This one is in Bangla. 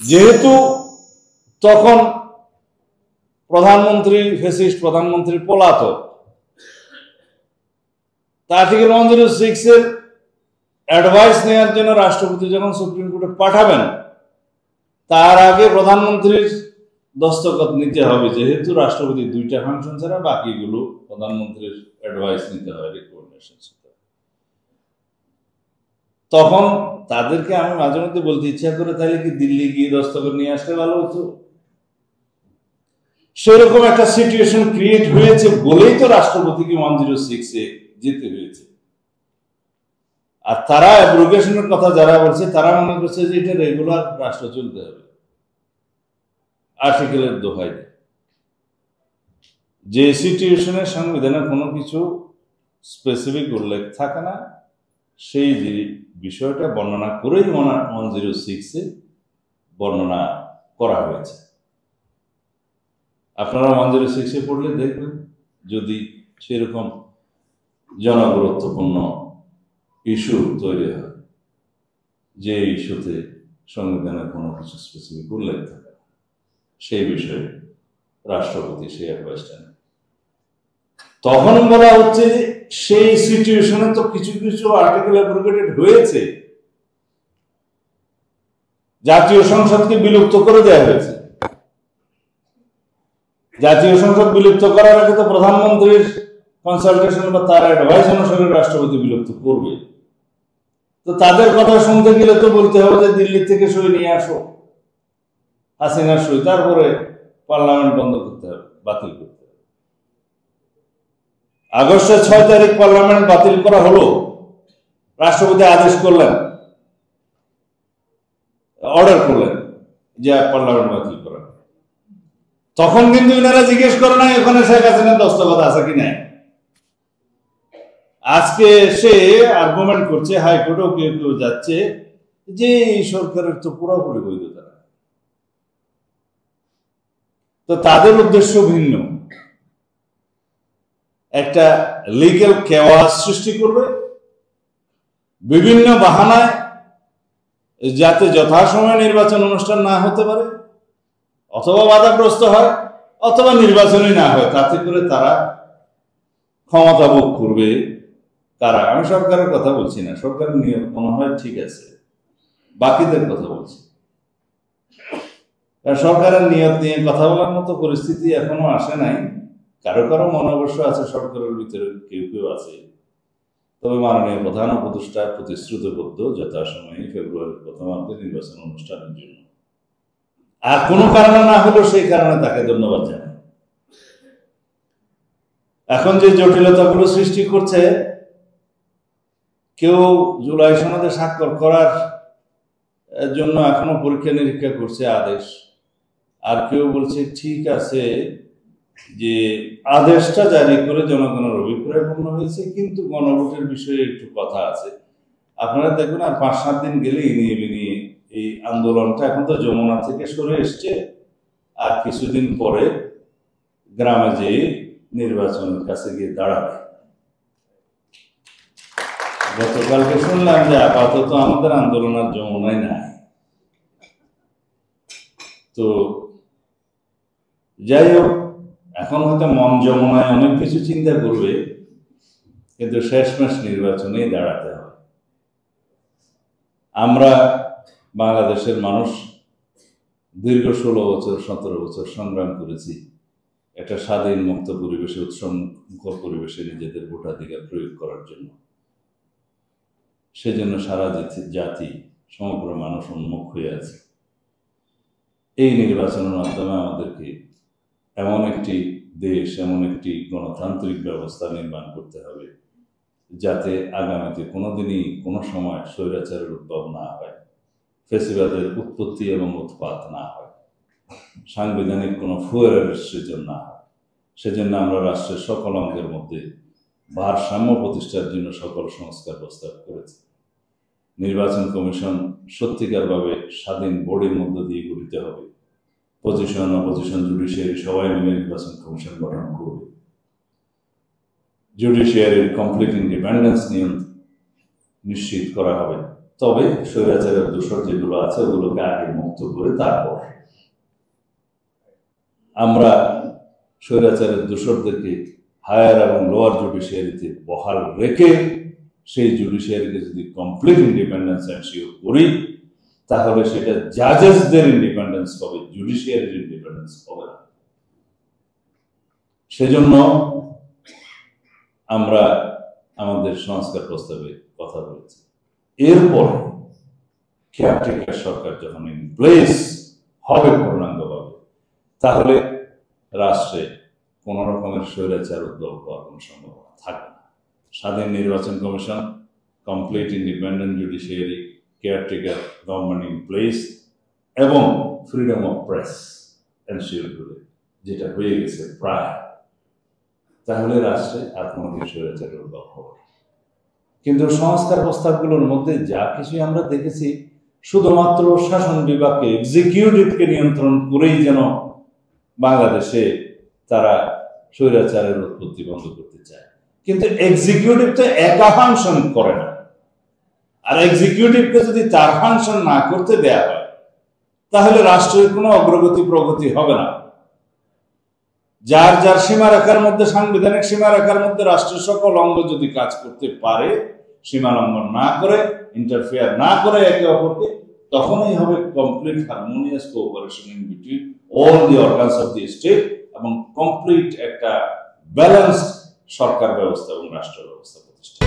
যেহেতু তখন প্রধানমন্ত্রী ফ্যাসিস্ট প্রধানমন্ত্রী পলাতক, আর্টিকেল 106 এর অ্যাডভাইস নেওয়ার জন্য রাষ্ট্রপতি যখন সুপ্রিম কোর্টে পাঠাবেন, তার আগে প্রধানমন্ত্রীর দস্তখত নিতে হবে, যেহেতু রাষ্ট্রপতি দুইটা ফাংশন ছাড়া বাকিগুলো প্রধানমন্ত্রীর অ্যাডভাইস নিতে হয়, রিকমেন্ডেশন। তখন তাদেরকে আমি মাঝে মধ্যে বলতে ইচ্ছা করে, তাহলে কি দিল্লি গিয়ে দস্তখত নিয়ে আসলে ভালো হতো। সেরকম একটা সিচুয়েশন ক্রিয়েট হয়েছে বলেই তো রাষ্ট্রপতিকে 106 এ যেতে হয়েছে। আর তারা অ্যাব্রোগেশনের কথা যারা বলছে, তারা মনে করছে যে এটা রেগুলার রাষ্ট্র চলতে হবে, আর্টিকেলের দোহাই। যে সিচুয়েশনে সংবিধানের কোনো কিছু স্পেসিফিক উল্লেখ থাকে না, সেই বিষয়টা বর্ণনা করেই 106 এ বর্ণনা করা হয়েছে। আপনারা 106 এ পড়লে দেখবেন, যদি সেরকম জনগুরুত্বপূর্ণ ইস্যু তৈরি হয়, যে ইস্যুতে সংবিধানের কোনো কিছু স্পেসিফিক উল্লেখ থাকে, সেই বিষয়ে রাষ্ট্রপতি সেই অ্যাডভাইসটা নেন। তখন বলা হচ্ছে যে সেই সিচুয়েশনে তো কিছু কিছু আর্টিকেল অ্যাব্রোগেটেড হয়েছে, জাতীয় সংসদকে বিলুপ্ত করে দেওয়া হয়েছে। জাতীয় সংসদ বিলুপ্ত করার আগে তো প্রধানমন্ত্রীর কনসালটেশন বা তার অ্যাডভাইস অনুসারে রাষ্ট্রপতি বিলুপ্ত করবে। তো তাদের কথা শুনতে গেলে তো বলতে হবে যে দিল্লি থেকে সই নিয়ে আসো, হাসিনার সই, তারপরে পার্লামেন্ট বন্ধ করতে হবে, বাতিল করতে হবে। আগস্টের 6 তারিখ পার্লামেন্ট বাতিল করা হলো, রাষ্ট্রপতি আদেশ করলেন, অর্ডার করলেন যে পার্লামেন্ট বাতিল করা। তখন কিন্তু এনারা জিজ্ঞেস করে নাই ওখানে শেখ হাসিনার দস্তখত আছে কি নাই। আজকে সে আর্গুমেন্ট করছে, হাইকোর্টেও কেউ কেউ যাচ্ছে যে এই সরকারের তো পুরোপুরি বৈধতা না। তো তাদের উদ্দেশ্য ভিন্ন, একটা লিগ্যাল কেওয়াস সৃষ্টি করবে বিভিন্ন বাহানায়, যাতে যথাসময়ে নির্বাচন অনুষ্ঠান না হতে পারে, অথবা বাধাগ্রস্ত হয়, অথবা নির্বাচনই না হয়। তাতে করে তারা ক্ষমতা ভোগ করবে। কারা? আমি সরকারের কথা বলছি না, সরকারের নিয়ম মনে হয় ঠিক আছে, বাকিদের কথা বলছি। সরকারের নিয়ত নিয়ে কথা বলার মতো পরিস্থিতি এখনো আসে নাই। কারো কারো মনে অবশ্য আছে, সরকারের ভিতরে কেউ কেউ আছে। তবে মাননীয় প্রধান উপদেষ্টা প্রতিশ্রুতিবদ্ধ যথাসময়ে ফেব্রুয়ারির প্রথমার্ধে নির্বাচন অনুষ্ঠানের জন্য। আর কোনো কারণে না হলো সেই কারণে তাকে ধন্যবাদ জানাই। এখন যে জটিলতাগুলো সৃষ্টি করছে, কেউ জুলাই সনদে স্বাক্ষর করার জন্য এখনো পরীক্ষা নিরীক্ষা করছে আদেশ, আর কেউ বলছে ঠিক আছে যে আদেশটা জারি করে জনগণের অভিপ্রায় পূর্ণ হয়েছে, কিন্তু গণভোটের বিষয়ে একটু কথা আছে। আপনারা দেখবেন আর 5-7 দিন গেলে নিয়ে এই আন্দোলনটা এখন তো যমুনা থেকে সরে এসছে, আর কিছুদিন পরে গ্রামে যেয়ে নির্বাচনের কাছে গিয়ে দাঁড়াবে। গতকালকে শুনলাম যে আপাতত আমাদের আন্দোলন আর যমুনায় নাই। তো যাই হোক, এখন হয়তো মন যমুনায় অনেক কিছু চিন্তা করবে, কিন্তু শেষমেশ নির্বাচনেই দাঁড়াতে হবে। আমরা বাংলাদেশের মানুষ দীর্ঘ 16 বছর 17 বছর সংগ্রাম করেছি একটা স্বাধীন মুক্ত পরিবেশে, উৎসবমুখর পরিবেশে নিজেদের ভোটাধিকার প্রয়োগ করার জন্য। সেজন্য সারা জাতি, সমগ্র মানুষ উন্মুখ হয়ে আছে। এই নির্বাচনের মাধ্যমে আমাদেরকে এমন একটি দেশ, এমন একটি গণতান্ত্রিক ব্যবস্থা নির্মাণ করতে হবে যাতে আগামীতে কোনোদিনই কোনো সময় স্বৈরাচারের উদ্ভব না হয়, ফ্যাসিবাদের উৎপত্তি এবং উৎপাত না হয়, সাংবিধানিক কোনো ফুয়ারের সৃজন না হয়। সেজন্য আমরা রাষ্ট্রের সকল অঙ্গের মধ্যে ভারসাম্য প্রতিষ্ঠার জন্য সকল সংস্কার প্রস্তাব করেছি। নির্বাচন কমিশন সত্যিকারভাবে স্বাধীন বোর্ডের মধ্য দিয়ে গঠিত হবে। পজিশন, অপোজিশন, জুডিশিয়ারি সবাই মিলে নির্বাচন কমিশন গঠন করবে। জুডিশিয়ারির কমপ্লিট ইন্ডিপেন্ডেন্স নিশ্চিত করা হবে। তবে স্বৈরাচারের দোষর যেগুলো আছে ওগুলোকে আগে মুক্ত করে তারপর আমরা স্বৈরাচারের দোষরদেরকে হায়ার এবং লোয়ার জুডিশিয়ারিতে বহাল রেখে সেই জুডিশিয়ারিকে যদি কমপ্লিট ইন্ডিপেন্ডেন্স এনশিওর করি, তাহলে সেটা জাজেসদের ইন্ডিপেন্ডেন্স হবে, জুডিশিয়ারির ইন্ডিপেন্ডেন্স হবে না। সেজন্য আমরা আমাদের সংস্কার প্রস্তাবে কথা বলেছি। এরপর কেয়ারটেকার সরকার যখন ইন প্লেস হবে পূর্ণাঙ্গভাবে, তাহলে রাষ্ট্রে কোন রকমের স্বৈরাচার উদ্ভব হওয়ার কোন সম্ভাবনা থাকবে না। স্বাধীন নির্বাচন commission, complete independent judiciary, caretaker government in place এবং ফ্রিডম অফ প্রেস এনশিওর করে যেটা হয়ে গেছে প্রায়, তাহলে রাষ্ট্রে আর কোনো স্বৈরাচারের উদ্ভব হবে। কিন্তু সংস্কার প্রস্তাবগুলোর মধ্যে যা কিছু আমরা দেখেছি, শুধুমাত্র শাসন বিভাগকে, এক্সিকিউটিভকে নিয়ন্ত্রণ করেই যেন বাংলাদেশে তারা স্বৈরাচারের উৎপত্তি বন্ধ করতে চায়। কিন্তু এক্সিকিউটিভ তো একা ফাংশন করে না, আর এক্সিকিউটিভকে যদি তার ফাংশন না করতে দেয়া হয়, তাহলে রাষ্ট্রের কোনো অগ্রগতি প্রগতি হবে না। যার যার সীমারেখার মধ্যে, সাংবিধানিক সীমারেখার মধ্যে রাষ্ট্রের সকল অঙ্গ যদি কাজ করতে পারে, সীমা লঙ্ঘন না করে, ইন্টারফেয়ার না করে একে অপরকে, তখনই হবে complete harmonious cooperation in between all the organs of the state এবং কমপ্লিট একটা ব্যালেন্সড সরকার ব্যবস্থা এবং রাষ্ট্র ব্যবস্থা প্রতিষ্ঠা।